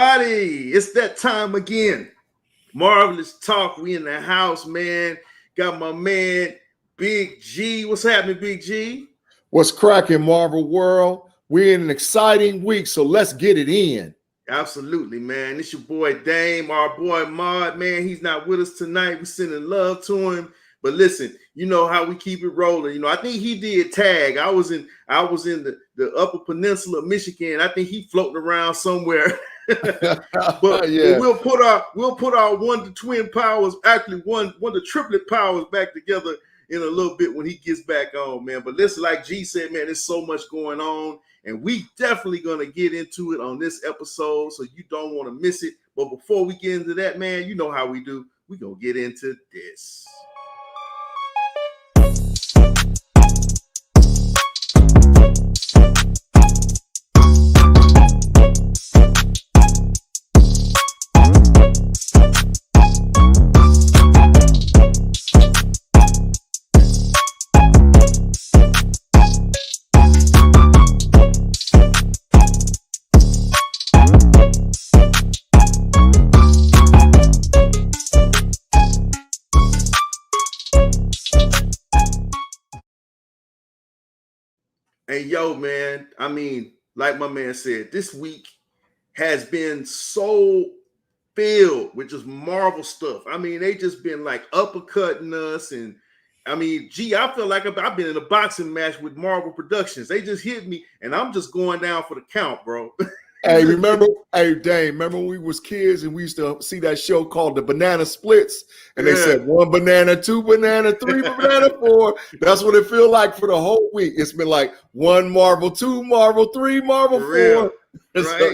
everybody. It's that time again. Marvelous talk. We in the house, man. Got my man, Big G. What's happening, Big G? What's cracking, Marvel World? We're in an exciting week, so let's get it in. Absolutely, man. It's your boy Dame, our boy Mod, man. He's not with us tonight. We're sending love to him. But listen, you know how we keep it rolling. You know, I think he did tag. I was in the Upper Peninsula of Michigan. I think he floating around somewhere. but Yeah. we'll put our one to twin powers, actually one to triplet powers back together in a little bit when he gets back on, man. But listen, like G said, man, there's so much going on, and we definitely gonna get into it on this episode, so you don't want to miss it. But before we get into that, man, you know how we do. We gonna get into this. Hey, yo, man, I mean, like my man said, this week has been so filled with just Marvel stuff. I mean, they just been like uppercutting us. And I mean, gee, I feel like I've been in a boxing match with Marvel Productions. They just hit me, and I'm just going down for the count, bro. Hey, Dame, remember when we was kids and we used to see that show called The Banana Splits? And they said 1 banana, 2 banana, 3 banana, 4. That's what it feel like for the whole week. It's been like 1 Marvel, 2 Marvel, 3 Marvel, 4. Right? So,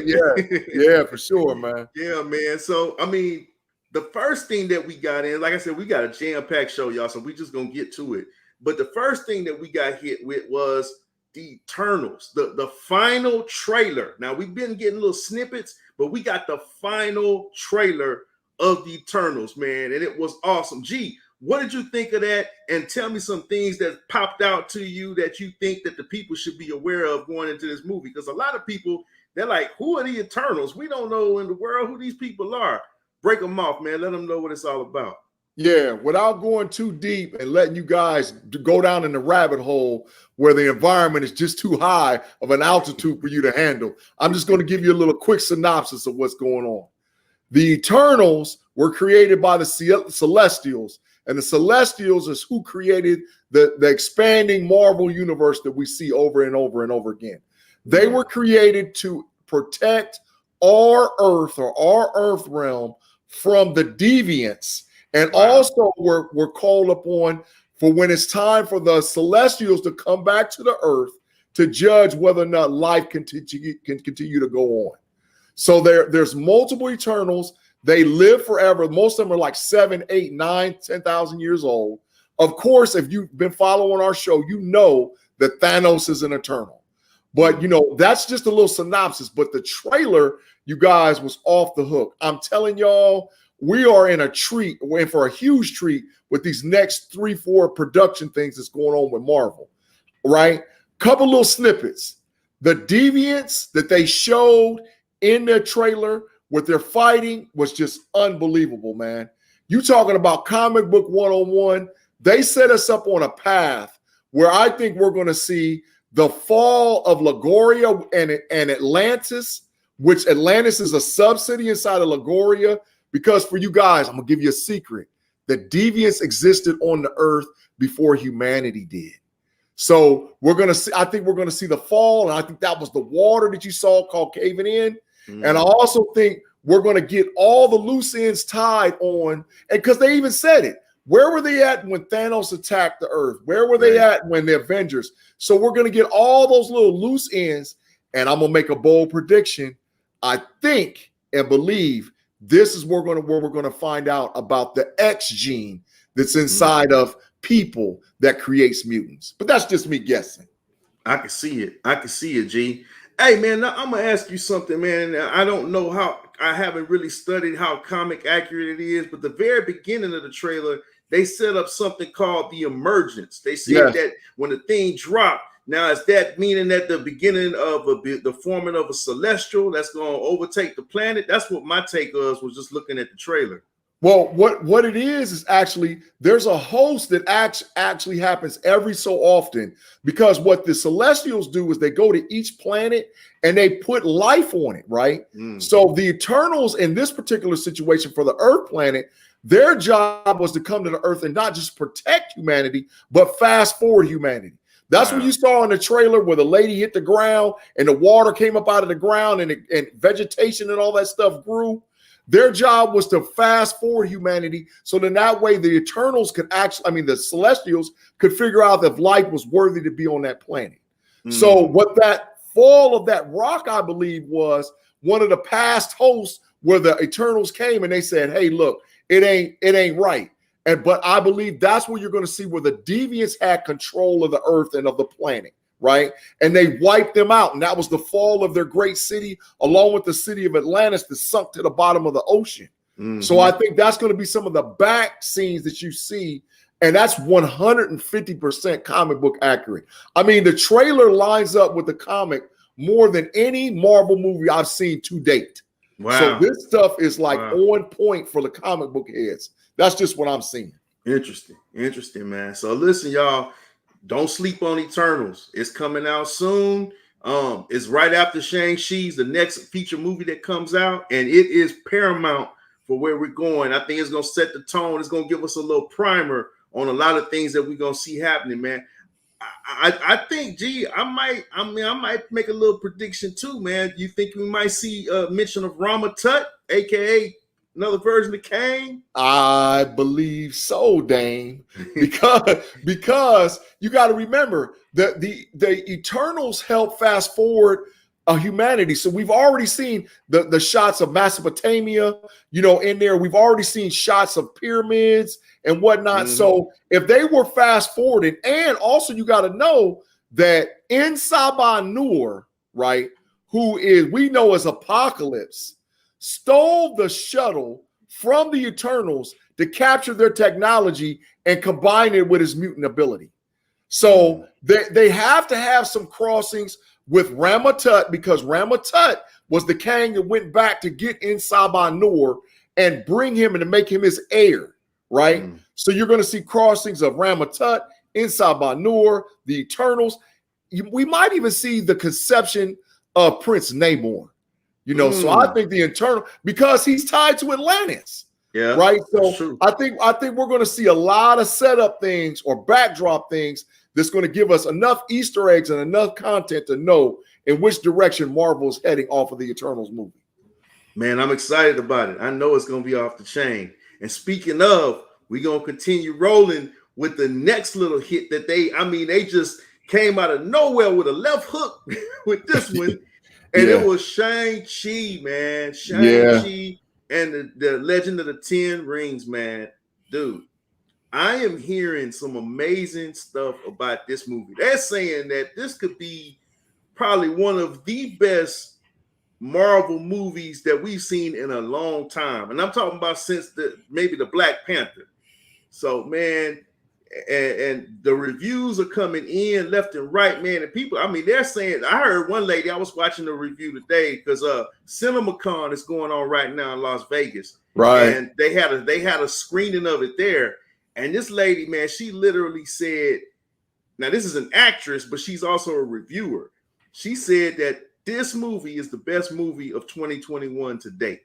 yeah, for sure, man. Yeah, man. So, I mean, the first thing that we got in, like I said, we got a jam-packed show, y'all, so we just going to get to it. But the first thing that we got hit with was the Eternals, the final trailer. Now, we've been getting little snippets, but we got the final trailer of the Eternals, man, and it was awesome. Gee, what did you think of that? And tell me some things that popped out to you that you think that the people should be aware of going into this movie, because a lot of people, they're like, who are the Eternals? We don't know in the world who these people are. Break them off, man. Let them know what it's all about. Yeah, without going too deep and letting you guys go down in the rabbit hole where the environment is just too high of an altitude for you to handle, I'm just going to give you a little quick synopsis of what's going on. The Eternals were created by the Celestials, and the Celestials is who created the expanding Marvel universe that we see over and over and over again. They were created to protect our Earth or our Earth realm from the deviants. And also we're called upon for when it's time for the Celestials to come back to the earth to judge whether or not life can continue to go on. So there's multiple Eternals. They live forever. Most of them are like 7, 8, 9, 10,000 years old. Of course, if you've been following our show, you know that Thanos is an Eternal. But, you know, that's just a little synopsis. But the trailer, you guys, was off the hook. I'm telling y'all, we are in for a huge treat with these next 3-4 production things that's going on with Marvel, right? Couple little snippets. The deviants that they showed in their trailer with their fighting was just unbelievable, man. You talking about comic book 101. They set us up on a path where I think we're going to see the fall of Lagoria and Atlantis, which Atlantis is a sub-city inside of Lagoria. Because for you guys, I'm going to give you a secret. The deviants existed on the earth before humanity did. So I think we're going to see the fall. And I think that was the water that you saw called caving in. And I also think we're going to get all the loose ends tied on. And because they even said it, where were they at when Thanos attacked the earth? Where were they at when the Avengers? So we're going to get all those little loose ends. And I'm going to make a bold prediction. I think and believe this is where we're going to find out about the X gene that's inside of people that creates mutants. But that's just me guessing. I can see it, G. Hey, man, now I'm going to ask you something, man. I don't know I haven't really studied how comic accurate it is, but the very beginning of the trailer, they set up something called the emergence. They said that when the thing dropped, Now, is that meaning that the beginning of the forming of a celestial that's going to overtake the planet? That's what my take was just looking at the trailer. Well, what it is actually there's a host that actually happens every so often, because what the Celestials do is they go to each planet and they put life on it, right? So the Eternals in this particular situation for the Earth planet, their job was to come to the Earth and not just protect humanity, but fast forward humanity. That's what you saw in the trailer where the lady hit the ground and the water came up out of the ground and vegetation and all that stuff grew. Their job was to fast forward humanity, so then that way the Eternals could the Celestials could figure out if life was worthy to be on that planet. So what that fall of that rock, I believe, was one of the past hosts where the Eternals came and they said, hey, look, it ain't right. But I believe that's where you're going to see where the Deviants had control of the Earth and of the planet. Right. And they wiped them out. And that was the fall of their great city, along with the city of Atlantis that sunk to the bottom of the ocean. So I think that's going to be some of the back scenes that you see. And that's 150% comic book accurate. I mean, the trailer lines up with the comic more than any Marvel movie I've seen to date. Wow. So this stuff is like on point for the comic book heads. That's just what I'm seeing. Interesting, man. So listen, y'all. Don't sleep on Eternals. It's coming out soon. It's right after Shang-Chi's the next feature movie that comes out, and it is paramount for where we're going. I think it's gonna set the tone. It's gonna give us a little primer on a lot of things that we're gonna see happening, man. I think, I might make a little prediction too, man. You think we might see a mention of Rama Tut, aka another version of Kang? I believe so, Dane. Because you got to remember that the Eternals help fast forward humanity. So we've already seen the shots of Mesopotamia, in there. We've already seen shots of pyramids and whatnot. So if they were fast forwarded, and also you got to know that in Saban-Nur, right, who we know as Apocalypse, stole the shuttle from the Eternals to capture their technology and combine it with his mutant ability. So they have to have some crossings with Rama Tut, because Rama Tut was the Kang that went back to get in Saban-Nur and bring him and to make him his heir, right? So you're going to see crossings of Rama Tut in Saban-Nur, the Eternals. We might even see the conception of Prince Namor. So I think the Eternal, because he's tied to Atlantis, right? So I think we're going to see a lot of setup things or backdrop things that's going to give us enough Easter eggs and enough content to know in which direction Marvel is heading off of the Eternals movie. Man, I'm excited about it. I know it's going to be off the chain. And speaking of, we're going to continue rolling with the next little hit that they just came out of nowhere with a left hook with this one. And it was Shang-Chi, man. Shang-Chi and the Legend of the Ten Rings, man. Dude, I am hearing some amazing stuff about this movie. They're saying that this could be probably one of the best Marvel movies that we've seen in a long time. And I'm talking about since maybe the Black Panther. So, man, and the reviews are coming in left and right, man. And people, they're saying, I heard one lady, I was watching the review today because CinemaCon is going on right now in Las Vegas. Right. And they had a screening of it there. And this lady, man, she literally said, now this is an actress, but she's also a reviewer. She said that this movie is the best movie of 2021 to date.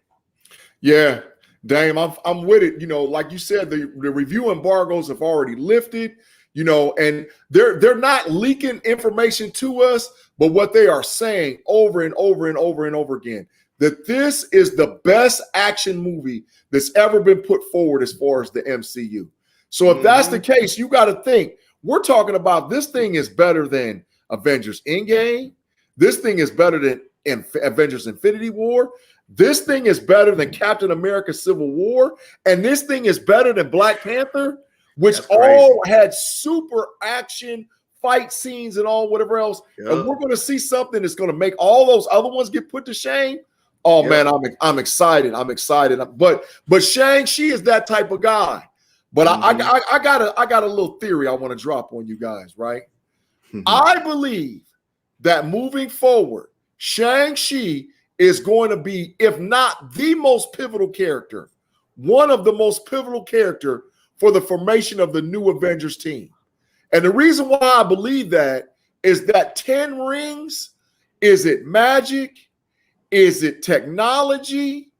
Yeah. Dame, I'm with it. Like you said, the review embargoes have already lifted, and they're not leaking information to us, but what they are saying over and over and over and over again, that this is the best action movie that's ever been put forward as far as the MCU. So if that's the case, you got to think, we're talking about this thing is better than Avengers Endgame. This thing is better than Avengers Infinity War. This thing is better than Captain America Civil War. And this thing is better than Black Panther, which all had super action fight scenes and all whatever else. Yep. And we're going to see something that's going to make all those other ones get put to shame. Oh, man, I'm excited. I'm excited. But Shang-Chi is that type of guy. But I got a little theory I want to drop on you guys, right? I believe that moving forward, Shang-Chi is going to be, if not the most pivotal character, one of the most pivotal character for the formation of the new Avengers team. And the reason why I believe that is that 10 rings, is it magic? Is it technology?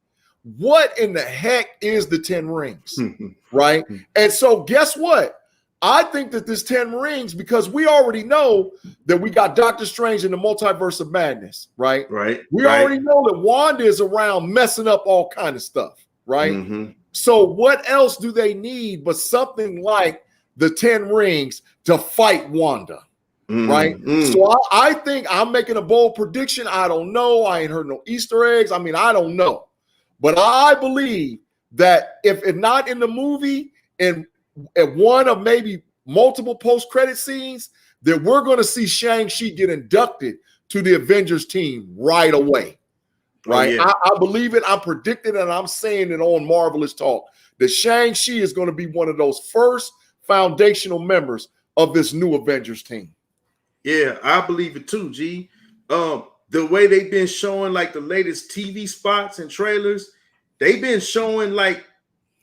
What in the heck is the 10 rings? Right? And so guess what? I think that this 10 rings, because we already know that we got Doctor Strange in the Multiverse of Madness, right? Right. We already know that Wanda is around messing up all kind of stuff, right? So what else do they need but something like the 10 rings to fight Wanda, right? So I think I'm making a bold prediction. I don't know. I ain't heard no Easter eggs. I mean, I don't know. But I believe that if not in the movie, in one of maybe multiple post-credit scenes, that we're going to see Shang-Chi get inducted to the Avengers team right away. Right? I believe it. I'm predicting it, and I'm saying it on Marvelous Talk that Shang-Chi is going to be one of those first foundational members of this new Avengers team. Yeah, I believe it too, G. The way they've been showing like the latest TV spots and trailers, they've been showing like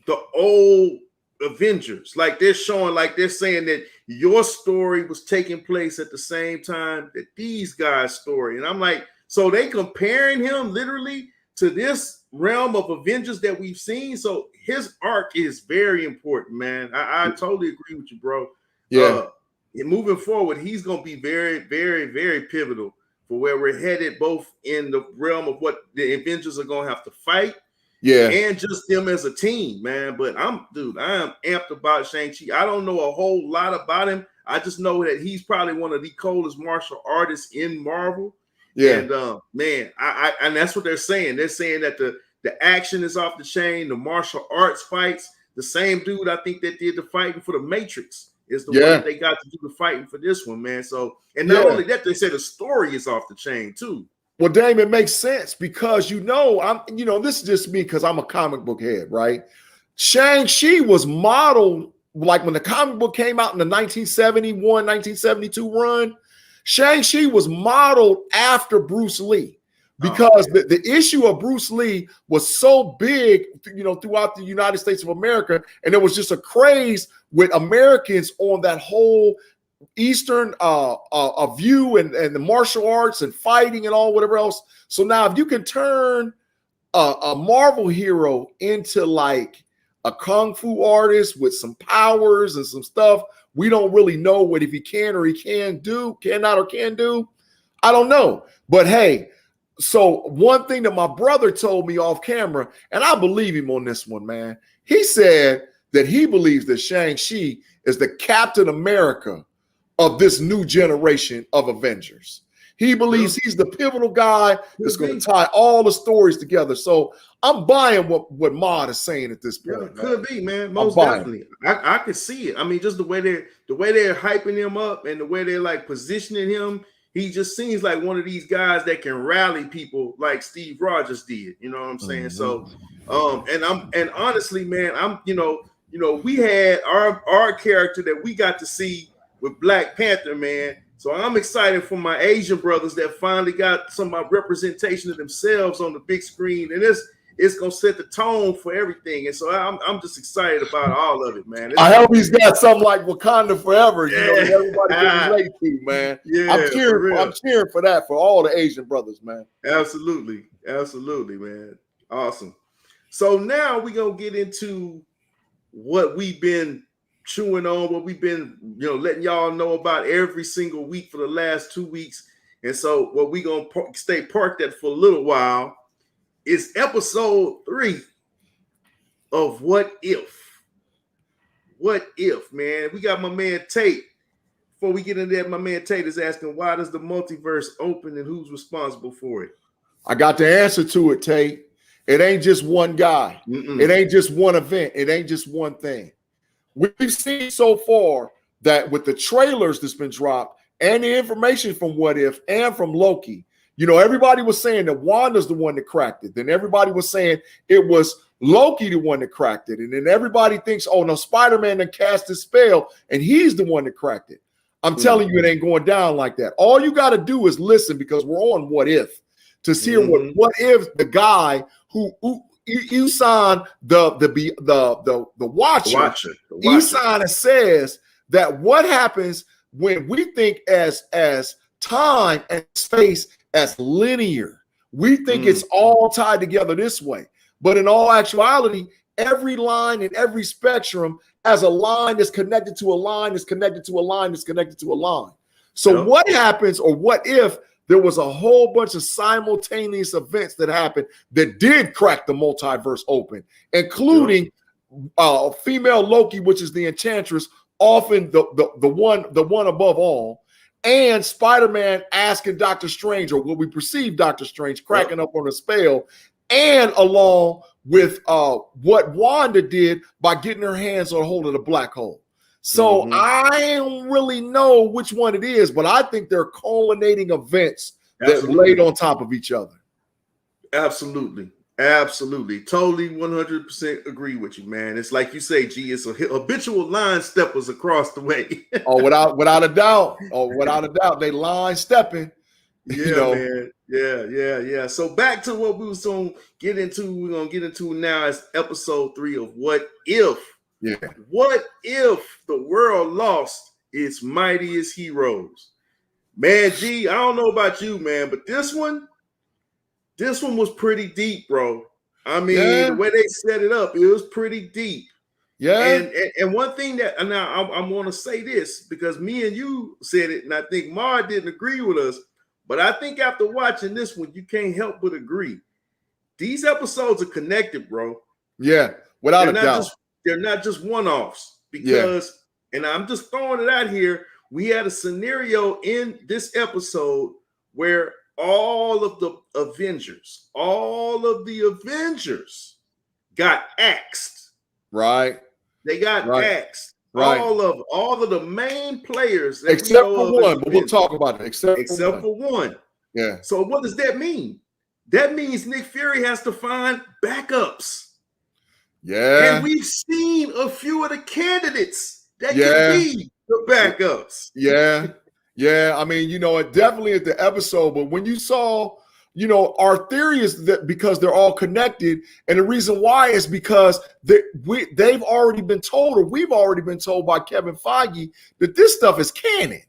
the old Avengers. Like they're showing, like they're saying that your story was taking place at the same time that these guys' story. And I'm like, so they comparing him literally to this realm of Avengers that we've seen. So his arc is very important, man. I totally agree with you, bro. Yeah. And moving forward, he's going to be very, very, very pivotal for where we're headed, both in the realm of what the Avengers are going to have to fight, and just them as a team, man. But I am amped about Shang-Chi. I don't know a whole lot about him. I just know that he's probably one of the coldest martial artists in Marvel. Yeah. And man, and that's what they're saying. They're saying that the action is off the chain, the martial arts fights. The same dude I think that did the fighting for the Matrix is the one that they got to do the fighting for this one, man. So, and not only that, they said the story is off the chain too. Well, Damon, it makes sense because this is just me because I'm a comic book head, right? Shang-Chi was modeled like when the comic book came out in the 1971, 1972 run. Shang-Chi was modeled after Bruce Lee because the issue of Bruce Lee was so big, throughout the United States of America, and there was just a craze with Americans on that whole Eastern view and the martial arts and fighting and all whatever else. So now if you can turn a Marvel hero into like a kung fu artist with some powers and some stuff, we don't really know what if he can or he can do. I don't know. But hey, so one thing that my brother told me off camera, and I believe him on this one, man. He said that he believes that Shang-Chi is the Captain America of this new generation of Avengers. He believes he's the pivotal guy that's going to tie all the stories together. So I'm buying what Maude is saying at this point. Yeah, could be, man. Most definitely. I can see it. I mean, just the way they're hyping him up and the way they're like positioning him, he just seems like one of these guys that can rally people like Steve Rogers did. You know what I'm saying? So, and honestly, man, we had our character that we got to see with Black Panther, man. So I'm excited for my Asian brothers that finally got some representation of themselves on the big screen, and it's gonna set the tone for everything. And so I'm just excited about all of it, man. I hope he's got something like Wakanda Forever, that everybody can relate to, man. Yeah, I'm cheering for that for all the Asian brothers, man. Absolutely, man. Awesome. So now we're gonna get into what we've been chewing on, what we've been letting y'all know about every single week for the last 2 weeks. And so what we're gonna stay parked at for a little while is episode 3 of What If. What If, man. We got my man Tate. Before we get into that, my man Tate is asking, why does the multiverse open and who's responsible for it? I got the answer to it, Tate. It ain't just one guy. It ain't just one event. It ain't just one thing. We've seen so far that with the trailers that's been dropped and the information from What If and from Loki, everybody was saying that Wanda's the one that cracked it. Then everybody was saying it was Loki the one that cracked it. And then everybody thinks, oh, no, Spider-Man done cast his spell and he's the one that cracked it. I'm telling you, it ain't going down like that. All you got to do is listen, because we're on What If to see what if the guy who Isan the watcher, Isan says that what happens when we think as time and space as linear. We think it's all tied together this way, but in all actuality, every line and every spectrum has a line that's connected to a line that's connected to a line that's connected to a line. So what happens, or what if there was a whole bunch of simultaneous events that happened that did crack the multiverse open, including female Loki, which is the Enchantress, often the one above all, and Spider-Man asking Doctor Strange, or what we perceive Doctor Strange, cracking up on a spell, and along with what Wanda did by getting her hands on hold of the black hole. So I don't really know which one it is, but I think they're culminating events that laid on top of each other. Absolutely. Totally 100% agree with you, man. It's like you say, G, it's a habitual line steppers across the way. without a doubt. They line stepping. Man. Yeah. So back to what we was going to get into. We're going to get into now is episode 3 of What If. Yeah. What if the world lost its mightiest heroes? Man, G, I don't know about you, man, but this one was pretty deep, bro. I mean, the way they set it up, it was pretty deep. Yeah. And one thing that now I want to say this, because me and you said it, and I think Mar didn't agree with us, but I think after watching this one, you can't help but agree. These episodes are connected, bro. Yeah, without a doubt. They're not just one-offs, because, and I'm just throwing it out here, we had a scenario in this episode where all of the Avengers got axed. Right. They got axed. Right. All of the main players. Except for one, but we'll talk about it. Except for one. Yeah. So what does that mean? That means Nick Fury has to find backups. Yeah. And we've seen a few of the candidates that can be the backups. Yeah. I mean, it definitely is the episode, but when you saw, our theory is that because they're all connected, and the reason why is because they've already been told, or we've already been told by Kevin Feige, that this stuff is canon.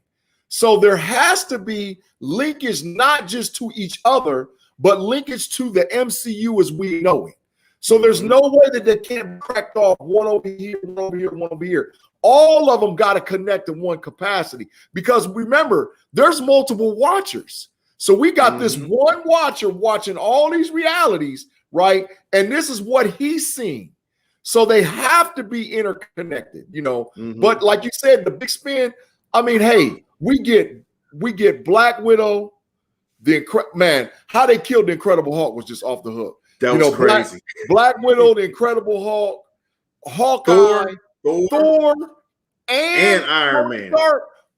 So there has to be linkage, not just to each other, but linkage to the MCU as we know it. So there's no way that they can't be cracked off, one over here, one over here, one over here. All of them got to connect in one capacity, because remember, there's multiple watchers. So we got this one watcher watching all these realities, right? And this is what he's seeing. So they have to be interconnected, But like you said, the big spin, I mean, hey, we get Black Widow, man, how they killed the Incredible Hulk was just off the hook. That was crazy. Black Widow, the Incredible Hulk, Hawkeye, Thor, and Iron Man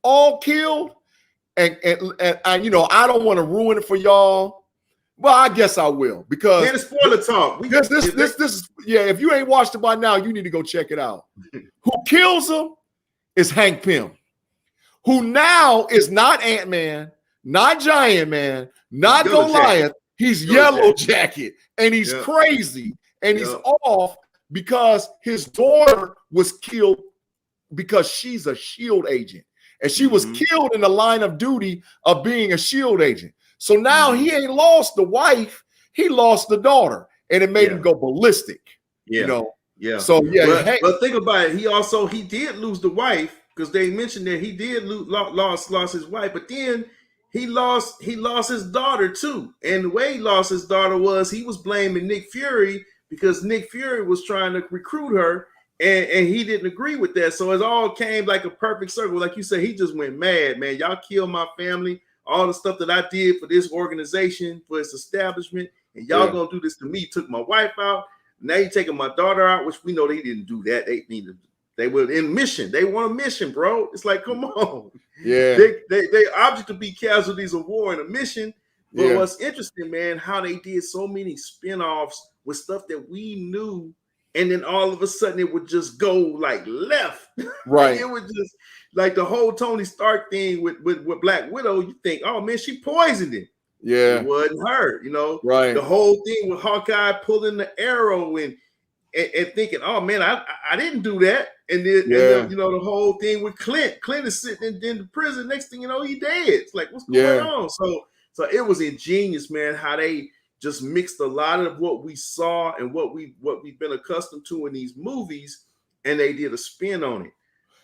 all killed. And I don't want to ruin it for y'all. Well, I guess I will, because it's spoiler talk. This is if you ain't watched it by now, you need to go check it out. Who kills him is Hank Pym, who now is not Ant-Man, not Giant Man, not Goliath. He's Yellow Jacket, and he's crazy, and he's off because his daughter was killed because she's a S.H.I.E.L.D. agent, and she was killed in the line of duty of being a S.H.I.E.L.D. agent. So now he ain't lost the wife, he lost the daughter, and it made him go ballistic. So but think about it. He did lose the wife, because they mentioned that he did lost his wife, but then he lost his daughter too. And the way he lost his daughter was he was blaming Nick Fury, because Nick Fury was trying to recruit her, and he didn't agree with that. So it all came like a perfect circle. Like you said, he just went mad, man. Y'all killed my family, all the stuff that I did for this organization, for its establishment, and y'all gonna do this to me. Took my wife out. Now you taking my daughter out, which we know they didn't do that. They were in mission. They want a mission, bro. It's like, come on. Yeah. They object to be casualties of war in a mission. But what's interesting, man, how they did so many spinoffs with stuff that we knew and then all of a sudden it would just go like left. Right. It would just like the whole Tony Stark thing with Black Widow. You think, oh man, she poisoned him. Yeah. It wasn't her, you know. Right. The whole thing with Hawkeye pulling the arrow and thinking, oh man, I didn't do that. And then, you know, the whole thing with Clint. Clint is sitting in the prison. Next thing you know, he dead. It's like, what's going on? So it was ingenious, man, how they just mixed a lot of what we saw and what we've been accustomed to in these movies, and they did a spin on it.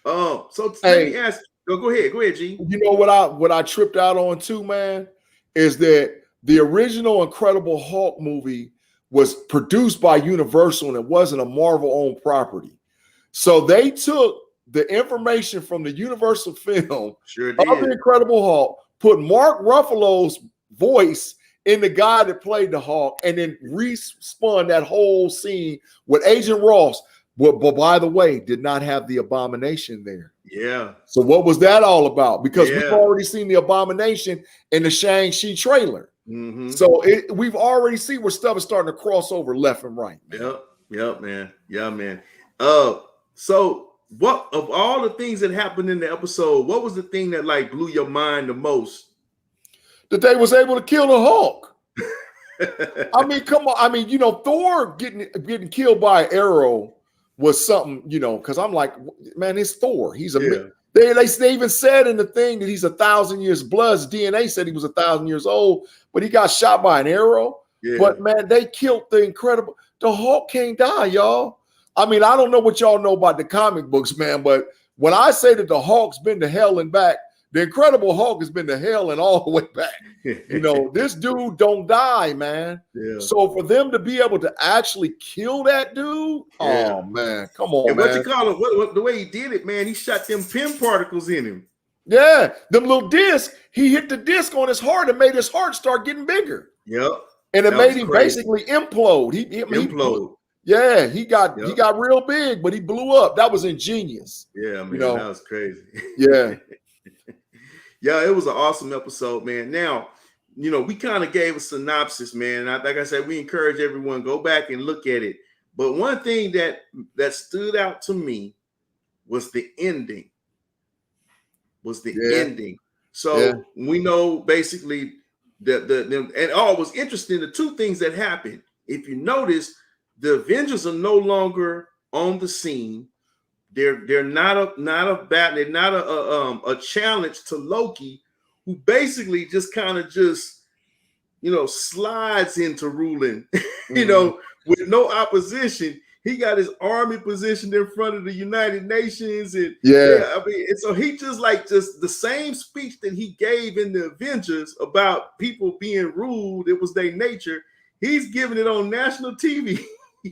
So let me ask. Go ahead, G. You know what I tripped out on too, man, is that the original Incredible Hulk movie was produced by Universal and it wasn't a Marvel-owned property. So they took the information from the Universal film of the Incredible Hulk, put Mark Ruffalo's voice in the guy that played the Hulk, and then respun that whole scene with Agent Ross. But by the way, did not have the Abomination there. Yeah. So what was that all about? Because we've already seen the Abomination in the Shang Chi trailer. Mm-hmm. So we've already seen where stuff is starting to cross over left and right. Man. Yep, man. Yeah, man. So what of all the things that happened in the episode, what was the thing that like blew your mind the most? That they was able to kill the Hulk. I mean, come on. I mean, you know, Thor getting killed by an arrow was something, you know, because I'm like, man, it's Thor. He's they even said in the thing that he's 1,000 years blood. His DNA said he was 1,000 years old, but he got shot by an arrow. Yeah. But man, they killed the Hulk can't die, y'all. I mean, I don't know what y'all know about the comic books, man, but when I say that the Hulk's been to hell and back, the Incredible Hulk has been to hell and all the way back. You know, this dude don't die, man. Yeah. So for them to be able to actually kill that dude, oh man, come on, and man. What you call it? What the way he did it, man? He shot them pin particles in him. Yeah, them little discs. He hit the disc on his heart and made his heart start getting bigger. Yep. And it made him basically implode. He implode. He got real big, but he blew up. That was ingenious. Yeah, man, that was crazy. Yeah. Yeah, it was an awesome episode, man. Now, you know, we kind of gave a synopsis, man. And like I said, we encourage everyone go back and look at it. But one thing that stood out to me was the ending. Ending. So we know basically that it was interesting. The two things that happened. If you notice, the Avengers are no longer on the scene. They're not a challenge to Loki, who basically just kind of slides into ruling, with no opposition. He got his army positioned in front of the United Nations, and so he just the same speech that he gave in the Avengers about people being ruled, it was their nature. He's giving it on national TV.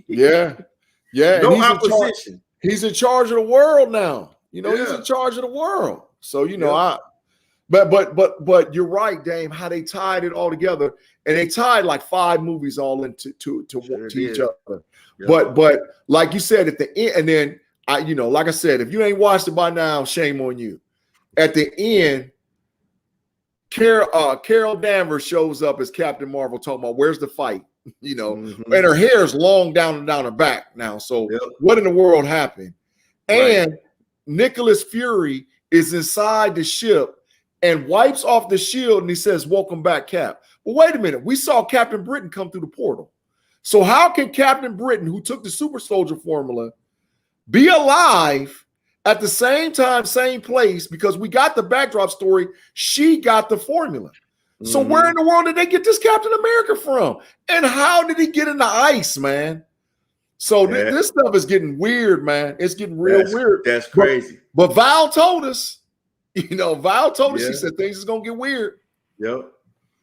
No opposition. He's in charge of the world now. You know, he's in charge of the world. So, you know, but you're right, Dame, how they tied it all together. And they tied like 5 movies all into each other. Yep. But like you said at the end, and then like I said, if you ain't watched it by now, shame on you. At the end, Carol Danvers shows up as Captain Marvel talking about where's the fight. And her hair is long down her back now. So what in the world happened? And Nicholas Fury is inside the ship and wipes off the shield and he says, "Welcome back, Cap." Well, wait a minute. We saw Captain Britain come through the portal. So how can Captain Britain, who took the super soldier formula, be alive at the same time, same place? Because we got the backdrop story. She got the formula. So where in the world did they get this Captain America from? And how did he get in the ice, man? So this stuff is getting weird, man. It's getting real weird. That's crazy. But Val told us, she said things is going to get weird. Yep.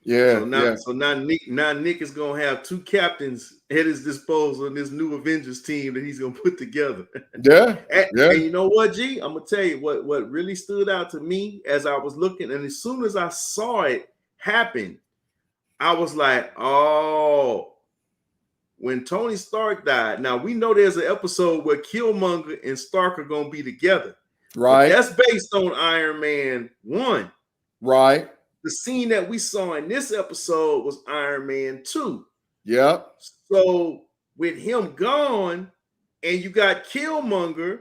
Yeah. So now Nick is going to have 2 captains at his disposal in this new Avengers team that he's going to put together. And you know what, G? I'm going to tell you what really stood out to me as I was looking. And as soon as I saw it happen, I was like, oh, when Tony Stark died. Now we know there's an episode where Killmonger and Stark are going to be together. Right. But that's based on Iron Man 1. Right. The scene that we saw in this episode was Iron Man 2. Yeah. So with him gone, and you got Killmonger.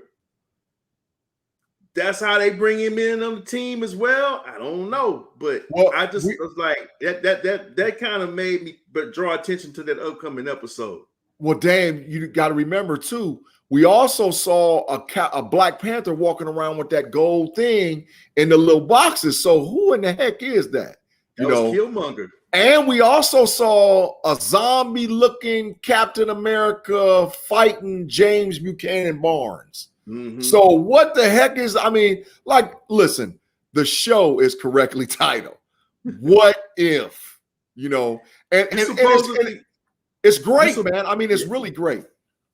That's how they bring him in on the team as well. I don't know, but I just was like that kind of made me draw attention to that upcoming episode. Well, damn, you got to remember too. We also saw a Black Panther walking around with that gold thing in the little boxes. So who in the heck is that? That was Killmonger. And we also saw a zombie-looking Captain America fighting James Buchanan Barnes. Mm-hmm. So what the heck is, I mean, like, listen, the show is correctly titled. What if, and it's great, man. I mean, it's really great.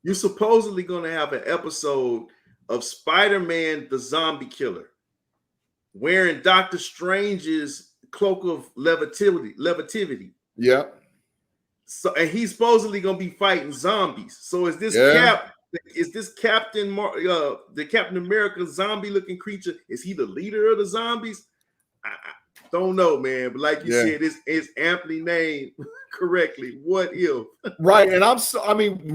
You're supposedly going to have an episode of Spider-Man, the zombie killer, wearing Doctor Strange's cloak of levitivity. Yeah. So, and he's supposedly going to be fighting zombies. So is this the Captain America zombie-looking creature? Is he the leader of the zombies? I don't know, man. But like you said, it's amply named correctly. What if? Right. And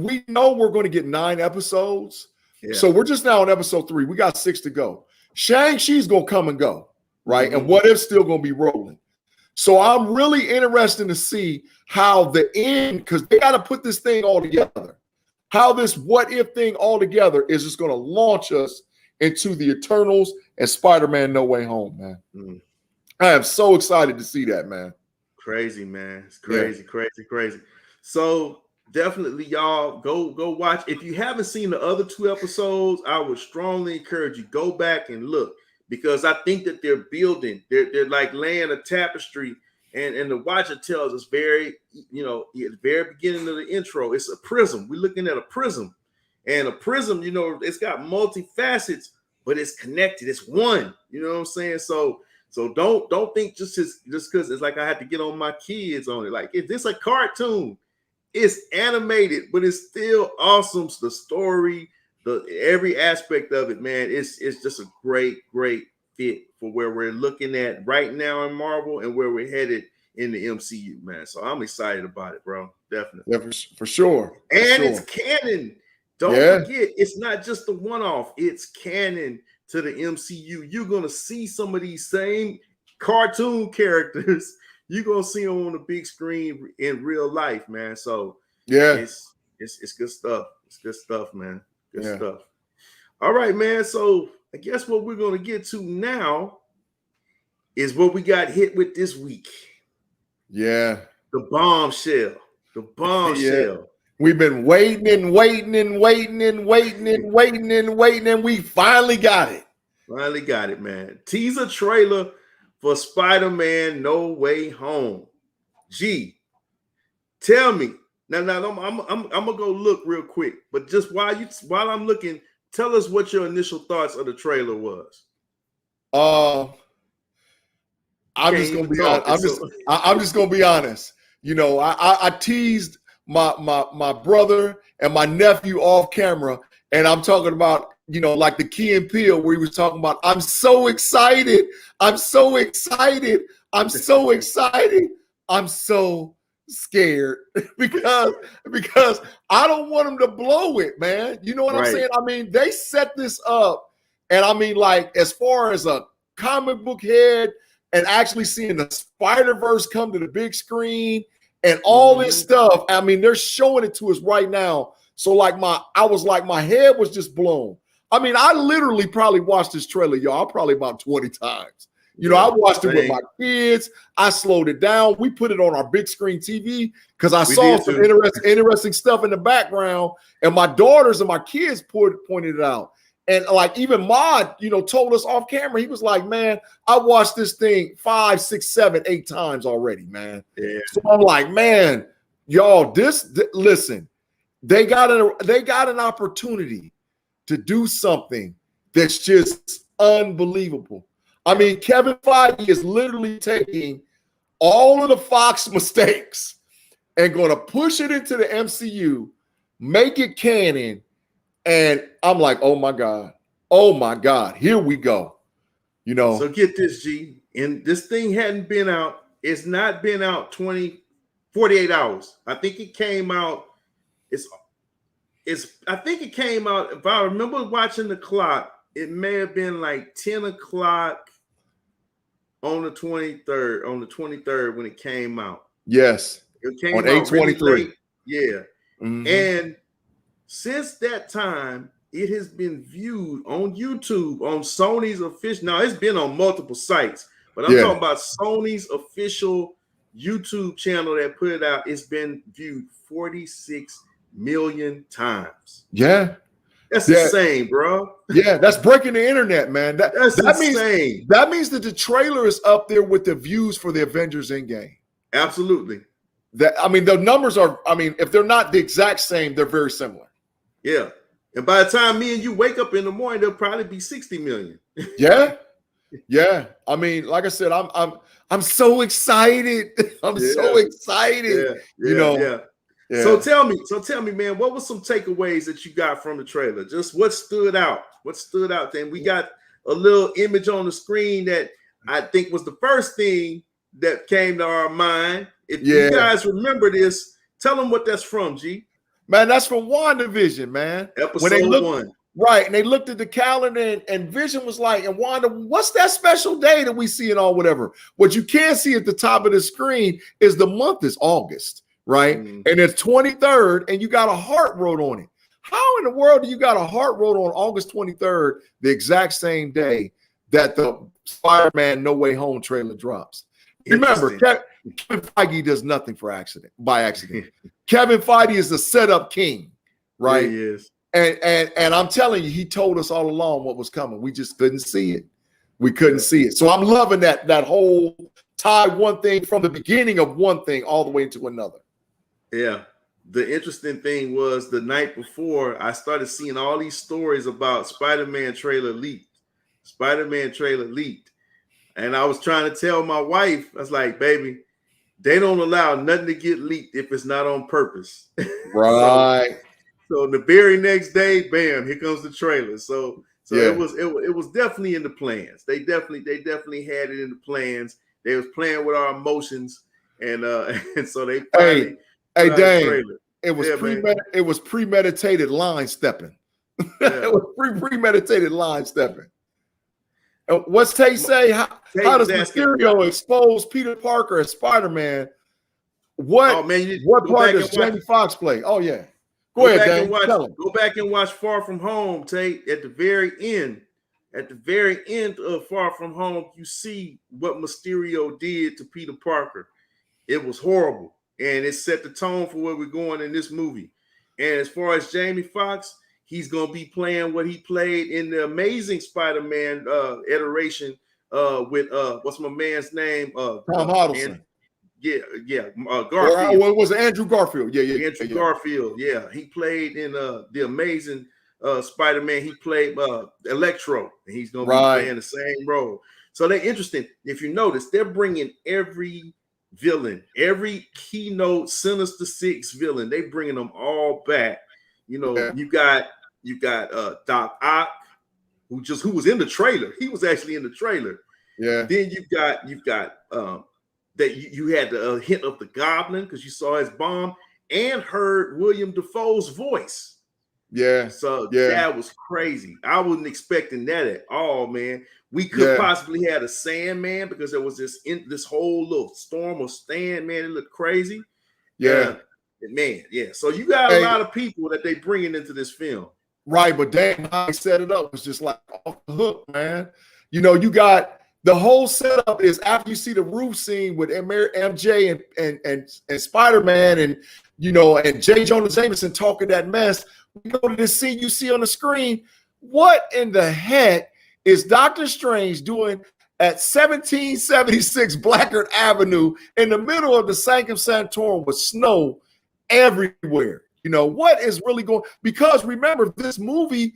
we know we're going to get 9 episodes. Yeah. So we're just now on episode 3. We got 6 to go. Shang-Chi's going to come and go, right? Mm-hmm. And What If's still going to be rolling. So I'm really interested to see how the end, because they got to put this thing all together. How this What If thing all together is just going to launch us into the Eternals and Spider-Man No Way Home, man. Mm. I am so excited to see that, man. Crazy, man. It's crazy, crazy. So definitely, y'all, go watch. If you haven't seen the other 2 episodes, I would strongly encourage you, go back and look, because I think that they're building. They're like laying a tapestry, and the watcher tells us very, at the very beginning of the intro, it's a prism. We're looking at a prism, and a prism, it's got multifacets, but it's connected. It's one. You know what I'm saying? So don't think just because it's like I had to get on my kids on it. Like, if this a cartoon, it's animated, but it's still awesome. The story, every aspect of it, man, it's just a great fit for where we're looking at right now in Marvel and where we're headed in the MCU, man. So I'm excited about it, bro. Definitely. Yeah, for sure. It's canon. Don't forget, it's not just the one-off. It's canon to the MCU. You're going to see some of these same cartoon characters. You're going to see them on the big screen in real life, man. So it's good stuff. It's good stuff, man. Good stuff. All right, man. So I guess what we're going to get to now is what we got hit with this week. Yeah. The bombshell. The bombshell. Yeah. We've been waiting, and we finally got it. Finally got it, man. Teaser trailer for Spider-Man No Way Home. G, tell me. Now I'm gonna go look real quick, but just while I'm looking, tell us what your initial thoughts of the trailer was. I'm just gonna be honest. I teased my brother and my nephew off camera, and I'm talking about, like the Key and Peele, where he was talking about, I'm so excited, I'm so scared because I don't want them to blow it, man. You know what I'm saying? I mean, they set this up, and I mean, like, as far as a comic book head and actually seeing the Spider-Verse come to the big screen and all this stuff, I mean, they're showing it to us right now. So my head was just blown. I mean, I literally probably watched this trailer, y'all, probably about 20 times. I watched it with my kids. I slowed it down. We put it on our big screen TV because I saw some interesting stuff in the background, and my daughters and my kids pointed it out. And like even Mod, told us off camera, he was like, man, I watched this thing 5, 6, 7, 8 times already, man. Yeah. So I'm like, man, y'all, listen, they got an opportunity to do something that's just unbelievable. I mean, Kevin Feige is literally taking all of the Fox mistakes and going to push it into the MCU, make it canon. And I'm like, oh my God, here we go. So get this, G. And this thing hadn't been out. It's not been out 48 hours. I think it came out. It's I think it came out, if I remember watching the clock, it may have been like 10 o'clock on the 23rd, when it came out. Yes. It came On out really 8/23. late. Yeah. Mhm. And since that time, it has been viewed on YouTube, on Sony's official. Now, it's been on multiple sites, but I'm talking about Sony's official YouTube channel that put it out. It's been viewed 46 million times. Yeah. That's insane, bro. Yeah, that's breaking the internet, man. That's insane. That means that the trailer is up there with the views for the Avengers Endgame. Absolutely. The numbers are, if they're not the exact same, they're very similar. Yeah. And by the time me and you wake up in the morning, there'll probably be 60 million. Yeah. Yeah. Like I said, I'm so excited. I'm so excited. Yeah. So tell me, man, what was some takeaways that you got from the trailer? Just what stood out? What stood out? Then we got a little image on the screen that I think was the first thing that came to our mind. If you guys remember this, tell them what that's from, G. Man, that's from WandaVision, man. Episode 1. Right, and they looked at the calendar, and Vision was like, and Wanda, what's that special day that we see and all whatever? What you can't see at the top of the screen is the month is August, right? And it's 23rd, and you got a heart wrote on it. How in the world do you got a heart wrote on August 23rd, the exact same day that the Spider-Man No Way Home trailer drops? Remember, Kevin Feige does nothing by accident. Kevin Feige is the setup king, right? Yeah, he is. And I'm telling you, he told us all along what was coming. We just couldn't see it. We couldn't see it. So I'm loving that whole tie one thing from the beginning of one thing all the way into another. Yeah. The interesting thing was the night before, I started seeing all these stories about Spider-Man trailer leaked. And I was trying to tell my wife, I was like, baby, they don't allow nothing to get leaked if it's not on purpose. Right. So the very next day, bam, here comes the trailer. So it was definitely in the plans. They definitely had it in the plans. They was playing with our emotions, and so they finally Dang, it was premeditated line stepping. It was premeditated line stepping. What's Tay say? How does Mysterio expose Peter Parker as Spider-Man? What part does Jamie Foxx play? Oh yeah. Go ahead, Dan. Go back and watch Far From Home, Tate. At the very end of Far From Home, you see what Mysterio did to Peter Parker. It was horrible, and it set the tone for where we're going in this movie. And as far as Jamie Foxx, he's gonna be playing what he played in the Amazing Spider-Man iteration with what's my man's name? Tom Hiddleston. Garfield. Or was it Andrew Garfield? Andrew Garfield. Yeah, he played in the Amazing Spider-Man. He played Electro, and he's gonna be playing the same role. So they're interesting. If you notice, they're bringing every villain, every keynote Sinister Six villain. They bringing them all back. You know, you got Doc Ock, who was in the trailer. He was actually in the trailer. Yeah. Then you've got that you had the hint of the Goblin because you saw his bomb and heard William Dafoe's voice. Yeah. So that was crazy. I wasn't expecting that at all, man. We could possibly have a Sandman because there was this whole little storm of stand, man. It looked crazy. Yeah. Man, yeah. So you got a lot of people that they bringing into this film. Right, but damn, how he set it up was just like off the hook, man. You know, you got the whole setup is after you see the roof scene with MJ and Spider-Man and and J. Jonah Jameson talking that mess. We go to this scene you see on the screen. What in the heck is Doctor Strange doing at 1776 Blackguard Avenue in the middle of the Sanctum Sanctorum with snow everywhere? What is really going? Because remember, this movie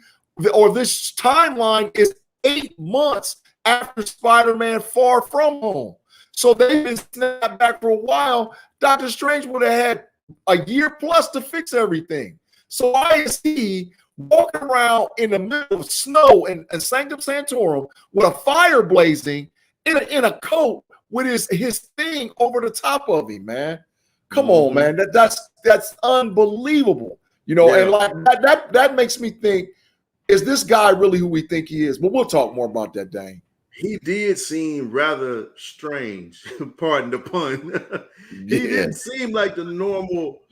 or this timeline is 8 months after Spider-Man Far From Home. So they've been snapped back for a while. Doctor Strange would have had a year plus to fix everything. So why is he walking around in the middle of snow and Sanctum Sanctorum with a fire blazing in a coat with his thing over the top of him, man? Come on, man. That's unbelievable. You know, and like that makes me think, is this guy really who we think he is? But we'll talk more about that, Dane. He did seem rather strange, pardon the pun. He didn't seem like the normal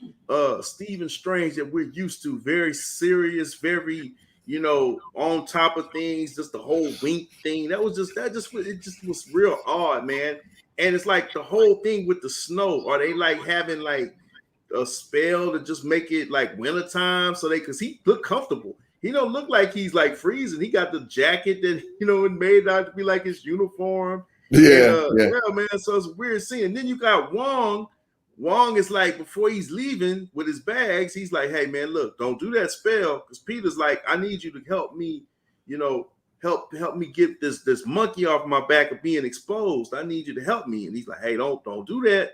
Stephen Strange that we're used to. Very serious, very, you know, on top of things, just the whole wink thing. It just was real odd, man. And it's like the whole thing with the snow. Are they like having like a spell to just make it like wintertime because he looked comfortable. He don't look like he's like freezing. He got the jacket that, you know, it made out to be like his uniform. Yeah, man. So it's a weird scene. And then you got Wong. Wong is like, before he's leaving with his bags, he's like, hey man, look, don't do that spell. Because Peter's like, I need you to help me, you know, help me get this monkey off my back of being exposed. I need you to help me. And he's like, hey, don't do that.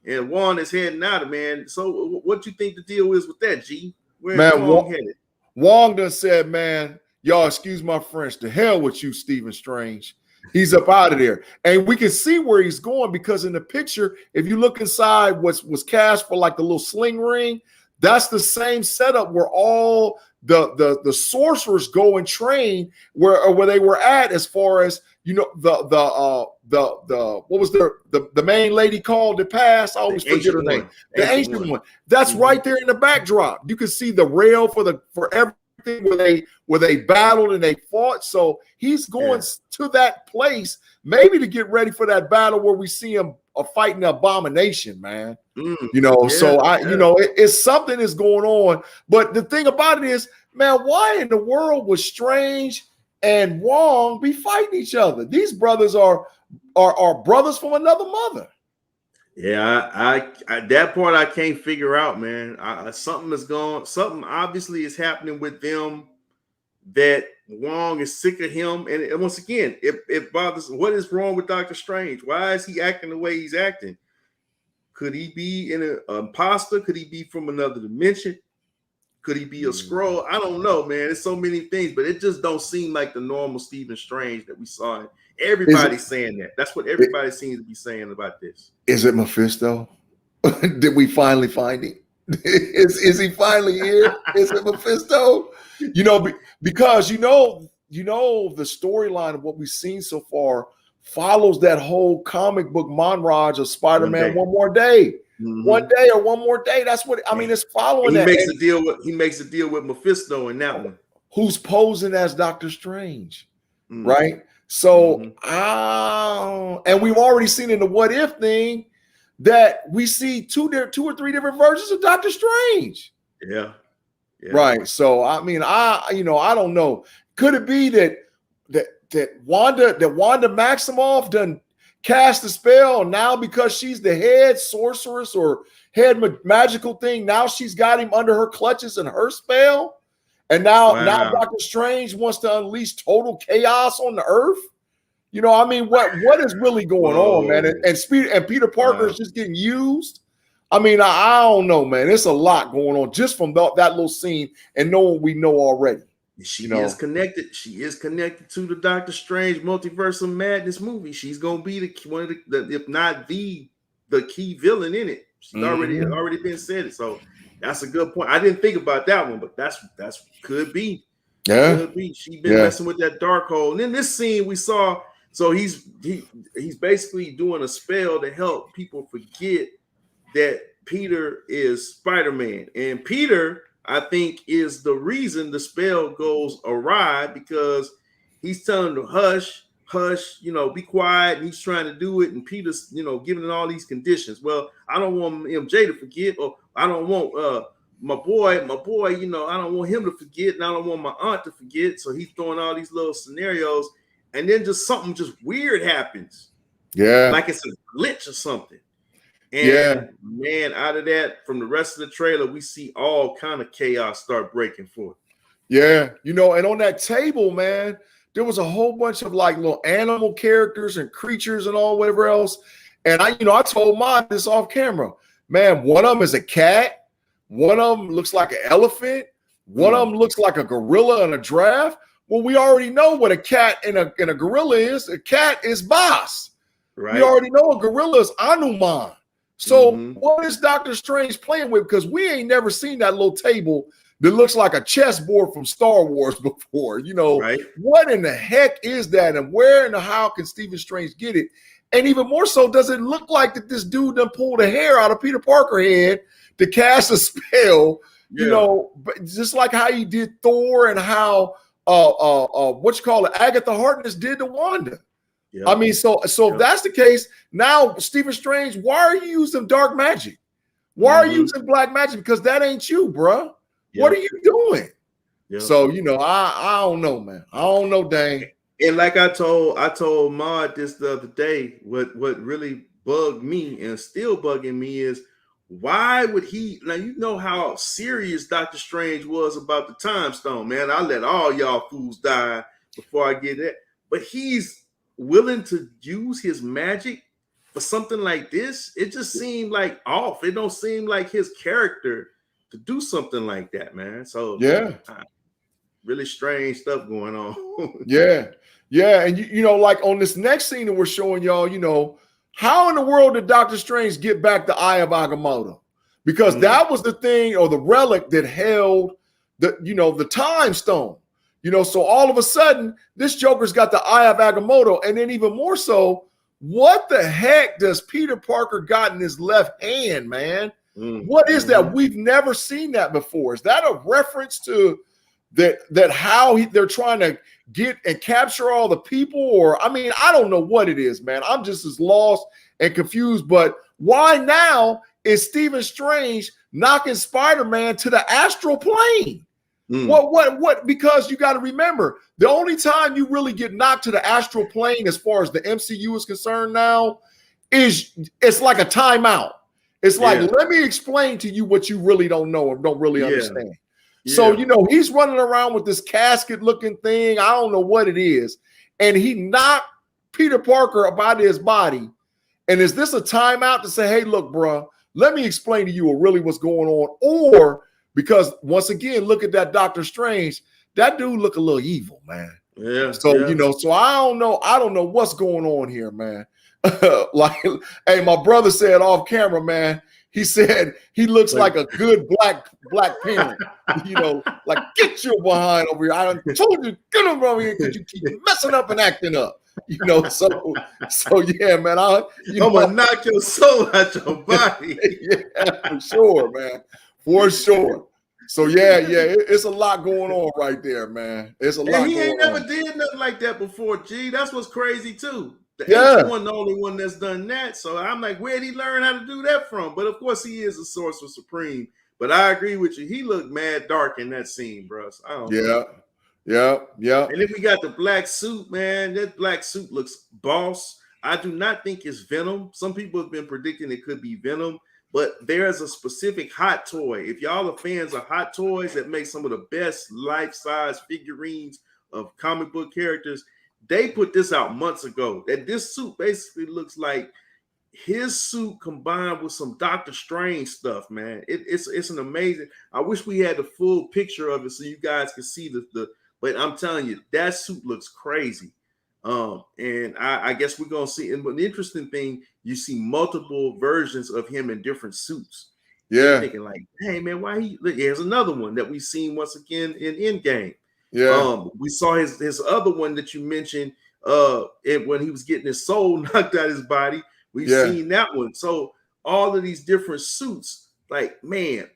And Wong is heading out, man. So what you think the deal is with that, G? Where's Wong headed? Wong done said, man, y'all excuse my French, to hell with you, Stephen Strange. He's up out of there. And we can see where he's going because in the picture, if you look inside what was cast for like the little sling ring, that's the same setup where all the sorcerers go and train where they were at, as far as, you know, the what was the main lady called that passed? I always forget her name. The ancient one. That's right there in the backdrop. You can see the rail for everything where they battled and they fought. So he's going to that place maybe to get ready for that battle where we see him fighting the abomination, man. You know, you know, it's something is going on. But the thing about it is, man, why in the world was Strange and Wong be fighting each other? These brothers are brothers from another mother. Yeah, I that part I can't figure out, man. Something is going. Something obviously is happening with them that Wong is sick of him. And once again, it bothers. What is wrong with Doctor Strange? Why is he acting the way he's acting? Could he be in an imposter? Could he be from another dimension? Could he be a scroll? I don't know, man. There's so many things, but it just don't seem like the normal Stephen Strange that we saw. Everybody's saying that. That's what everybody seems to be saying about this. Is it Mephisto? Did we finally find him? Is he finally here? Is it Mephisto? You know, because you know the storyline of what we've seen so far follows that whole comic book montage of Spider-Man One More Day. One day or one more day. That's what I mean. It's following that. He makes a deal with Mephisto in that one. Who's posing as Doctor Strange, right? So, and we've already seen in the What If thing that we see two or three different versions of Doctor Strange. Yeah. Right. So, I mean, I don't know. Could it be that Wanda Maximoff done cast a spell now because she's the head sorceress or head magical thing? Now she's got him under her clutches and her spell. And now Doctor Strange wants to unleash total chaos on the earth. You know, I mean, what is really going on, man? And Peter Parker is just getting used. I mean, I don't know, man. It's a lot going on just from that little scene and knowing we know already. She is connected. She is connected to the Doctor Strange Multiverse of Madness movie. She's gonna be one of the if not the key villain in it. She's already been said. So that's a good point. I didn't think about that one, but that's could be. Yeah, could be. She's been messing with that dark hole. And in this scene, we saw. So he's basically doing a spell to help people forget that Peter is Spider-Man, and Peter, I think, is the reason the spell goes awry because he's telling them to hush, you know, be quiet. And he's trying to do it, and Peter's, you know, giving all these conditions. Well, I don't want MJ to forget, or I don't want my boy, you know, I don't want him to forget, and I don't want my aunt to forget. So he's throwing all these little scenarios, and then just something just weird happens. Yeah, like it's a glitch or something. And man, out of that, from the rest of the trailer, we see all kind of chaos start breaking forth. Yeah, you know, and on that table, man, there was a whole bunch of like little animal characters and creatures and all whatever else. And I told mine this off camera. Man, one of them is a cat. One of them looks like an elephant. One of them looks like a gorilla and a giraffe. Well, we already know what a cat and a gorilla is. A cat is Boss. Right. We already know a gorilla is Anuman. So what is Doctor Strange playing with? Because we ain't never seen that little table that looks like a chessboard from Star Wars before. You know, right? What in the heck is that? And where in the how can Stephen Strange get it? And even more so, does it look like that this dude done pulled a hair out of Peter Parker's head to cast a spell? Yeah. You know, but just like how he did Thor and how what you call it, Agatha Harkness did to Wanda. Yeah. I mean, so if that's the case, now Stephen Strange, why are you using dark magic? Why are you using black magic? Because that ain't you, bro. What are you doing? So you know, I don't know, man. I don't know, dang. And like I told Maud this the other day, what really bugged me and still bugging me is why would he? Now you know how serious Doctor Strange was about the Time Stone, man. I let all y'all fools die before I get that. But he's willing to use his magic for something like this. It just seemed like off. It don't seem like his character to do something like that, man. So really strange stuff going on. Yeah, and you know, like on this next scene that we're showing y'all, you know, how in the world did Doctor Strange get back the Eye of Agamotto? Because that was the thing or the relic that held the Time Stone. You know, so all of a sudden, this Joker's got the Eye of Agamotto, and then even more so, what the heck does Peter Parker got in his left hand, man? What is that? We've never seen that before. Is that a reference to that how they're trying to get and capture all the people? Or, I mean, I don't know what it is, man. I'm just as lost and confused. But why now is Stephen Strange knocking Spider-Man to the astral plane? What? Because you got to remember, the only time you really get knocked to the astral plane as far as the MCU is concerned now is it's like a timeout. It's like, let me explain to you what you really don't know or don't really understand. So, you know, he's running around with this casket looking thing. I don't know what it is. And he knocked Peter Parker about his body. And is this a timeout to say, hey, look, bro, let me explain to you what really what's going on? Or because once again, look at that Doctor Strange, that dude look a little evil, man. You know, so I don't know what's going on here, man. Like, hey, my brother said off camera, man, he said he looks like a good black parent. You know, like, get your behind over here. I told you, get him over here because you keep messing up and acting up. You know, so yeah, man. I'm gonna knock your soul out your body. Yeah, for sure, man. For sure. So yeah, it's a lot going on right there, man. It's a lot. And he ain't never did nothing like that before. Gee, that's what's crazy too. The H1, the only one that's done that. So I'm like, where'd he learn how to do that from? But of course, he is a Sorcerer Supreme. But I agree with you. He looked mad dark in that scene, bro. So I don't know. Yeah. And then we got the black suit, man. That black suit looks boss. I do not think it's Venom. Some people have been predicting it could be Venom. But there's a specific Hot Toy. If y'all are fans of Hot Toys that make some of the best life-size figurines of comic book characters, they put this out months ago. That this suit basically looks like his suit combined with some Doctor Strange stuff, man. It's an amazing. I wish we had the full picture of it so you guys could see the. But I'm telling you, that suit looks crazy. And I guess we're gonna see. And the interesting thing, you see multiple versions of him in different suits. Yeah, thinking like, hey man, why he? Here's another one that we've seen once again in Endgame. Yeah, we saw his other one that you mentioned. When he was getting his soul knocked out of his body, we've seen that one. So all of these different suits, like, man,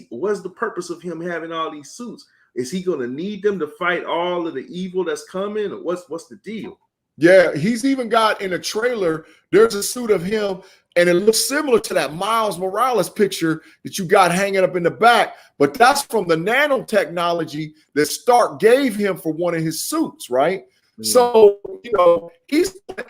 what's the purpose of him having all these suits? Is he going to need them to fight all of the evil that's coming? Or what's the deal? Yeah, he's even got in a trailer, there's a suit of him, and it looks similar to that Miles Morales picture that you got hanging up in the back, but that's from the nanotechnology that Stark gave him for one of his suits, right? So, you know,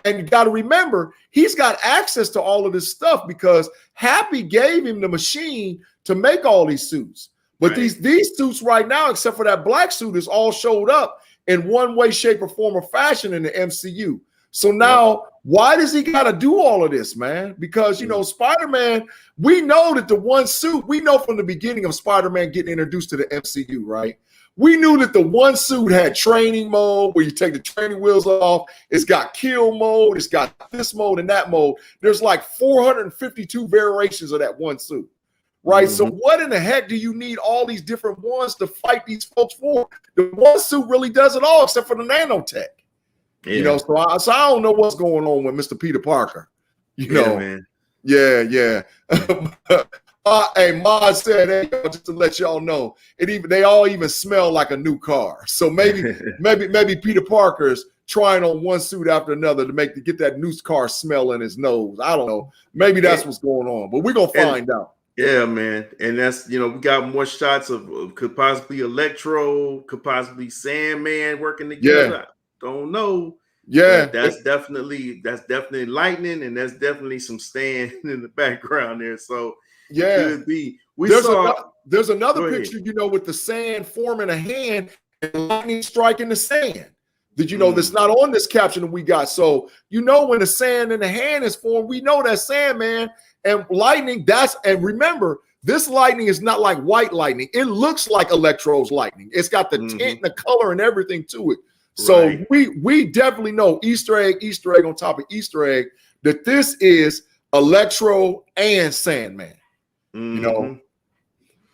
and you got to remember, he's got access to all of this stuff because Happy gave him the machine to make all these suits. But these suits right now, except for that black suit, is all showed up in one way, shape, or form or fashion in the MCU. So now Why does he got to do all of this, man? Because, you know, Spider-Man, we know that the one suit, we know from the beginning of Spider-Man getting introduced to the MCU, right? We knew that the one suit had training mode where you take the training wheels off. It's got kill mode. It's got this mode and that mode. There's like 452 variations of that one suit, right? So what in the heck do you need all these different ones to fight these folks for? The one suit really does it all except for the nanotech. Yeah. You know, so I don't know what's going on with Mr. Peter Parker. You know, man. Yeah. Hey, Ma said, hey, just to let y'all know, they all even smell like a new car. So maybe Peter Parker's trying on one suit after another to get that new car smell in his nose. I don't know. Maybe that's what's going on, but we're gonna find out. Yeah, man. And that's, you know, we got more shots of could possibly Electro, could possibly Sandman working together. Yeah. Don't know. Yeah, but that's definitely lightning, and that's definitely some Stan in the background there. So yeah, could be. There's another picture, you know, with the sand forming a hand and lightning striking the sand. Did you know that's not on this caption that we got? So you know when the sand in the hand is formed, we know that Sandman and lightning. And remember, this lightning is not like white lightning. It looks like Electro's lightning. It's got the tint and the color and everything to it. So we definitely know Easter egg on top of Easter egg that this is Electro and Sandman. You know,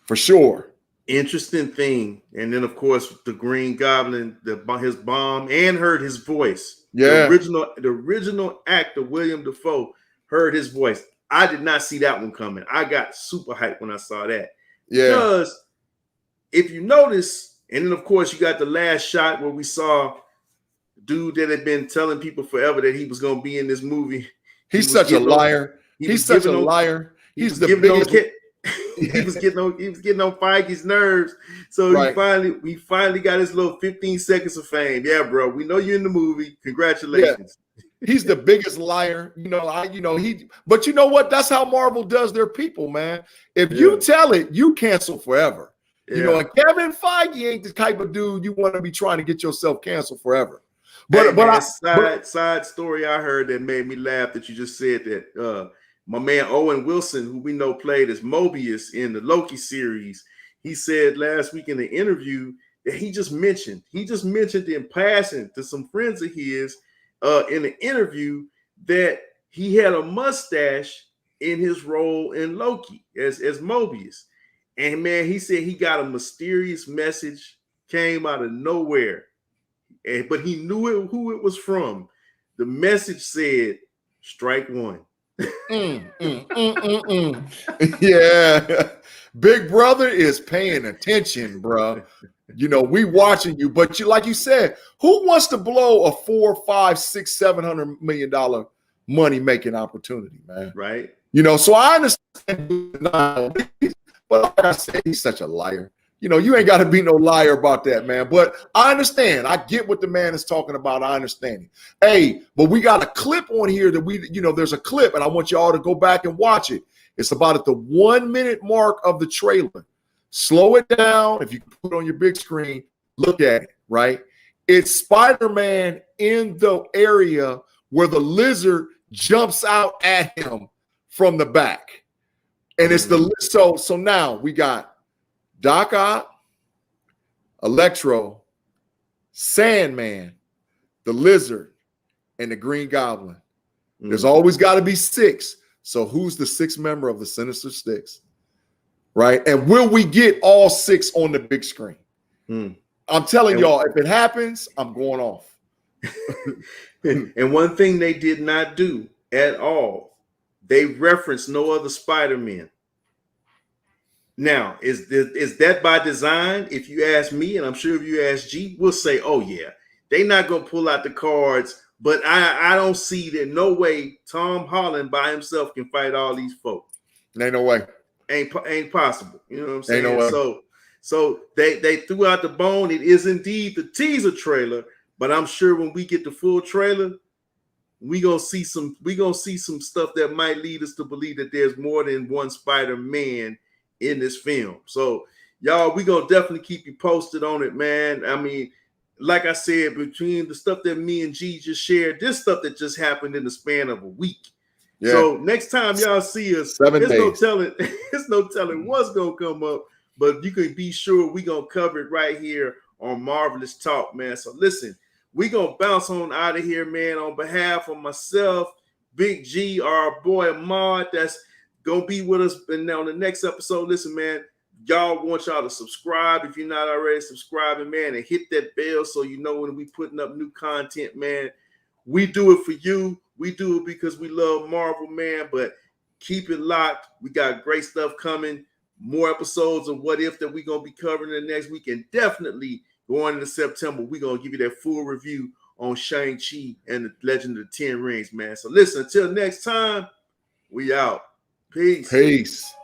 for sure. Interesting thing. And then, of course, the Green Goblin, his bomb, and heard his voice. Yeah. The original actor, William Dafoe, heard his voice. I did not see that one coming. I got super hyped when I saw that. Yeah. Because if you notice, and then, of course, you got the last shot where we saw a dude that had been telling people forever that he was going to be in this movie. He's such a liar. He's such a liar. He's the biggest. He was getting on Feige's nerves. So we finally got his little 15 seconds of fame. Yeah, bro. We know you're in the movie. Congratulations. Yeah. He's the biggest liar. But you know what? That's how Marvel does their people, man. If you tell it, you cancel forever. Yeah. You know, and Kevin Feige ain't the type of dude you want to be trying to get yourself canceled forever. Side story I heard that made me laugh that you just said that my man Owen Wilson, who we know played as Mobius in the Loki series, he said last week in the interview that he just mentioned in passing to some friends of his in the interview that he had a mustache in his role in Loki as Mobius. And man, he said he got a mysterious message, came out of nowhere, but he knew who it was from. The message said, "Strike one." Yeah, Big Brother is paying attention, bro. You know, we watching you, but like you said, who wants to blow a $400, $500, $600, $700 million money making opportunity, man? Right. You know, so I understand, but like I said, he's such a liar. You know, you ain't got to be no liar about that, man. But I understand. I get what the man is talking about. I understand it. Hey, but we got a clip on here that there's a clip, and I want you all to go back and watch it. It's about at the 1 minute mark of the trailer. Slow it down. If you can put it on your big screen, look at it, right? It's Spider-Man in the area where the lizard jumps out at him from the back. And it's so now we got Doc Ock, Electro, Sandman, the Lizard, and the Green Goblin. There's always got to be 6. So who's the 6th member of the Sinister Six? Right? And will we get all 6 on the big screen? I'm telling y'all, if it happens, I'm going off. And one thing they did not do at all, they referenced no other Spider-Man. Now, is that by design? If you ask me, and I'm sure if you ask G, we'll say, oh, yeah, they're not going to pull out the cards. But I don't see that no way Tom Holland by himself can fight all these folks. Ain't no way. Ain't possible. You know what I'm saying? Ain't no way. So they threw out the bone. It is indeed the teaser trailer, but I'm sure when we get the full trailer, we gonna see some stuff that might lead us to believe that there's more than one Spider-Man in this film. So y'all, we gonna definitely keep you posted on it, man. I mean, like I said, between the stuff that me and G just shared, this stuff that just happened in the span of a week. Yeah. So next time y'all see us, 7 there's no days. telling, there's no telling what's gonna come up, but you can be sure we gonna cover it right here on Marvelous Talk, man. So listen, we gonna bounce on out of here, man. On behalf of myself, Big G, our boy Ahmad, that's gonna be with us and on the next episode. Listen, man, y'all want y'all to subscribe if you're not already subscribing, man, and hit that bell so you know when we putting up new content, man. We do it for you. We do it because we love Marvel, man. But keep it locked. We got great stuff coming. More episodes of What If that we're gonna be covering the next week, and definitely going into September, we're gonna give you that full review on Shang Chi and the Legend of the Ten Rings, man. So listen, until next time, we out. Peace. Peace.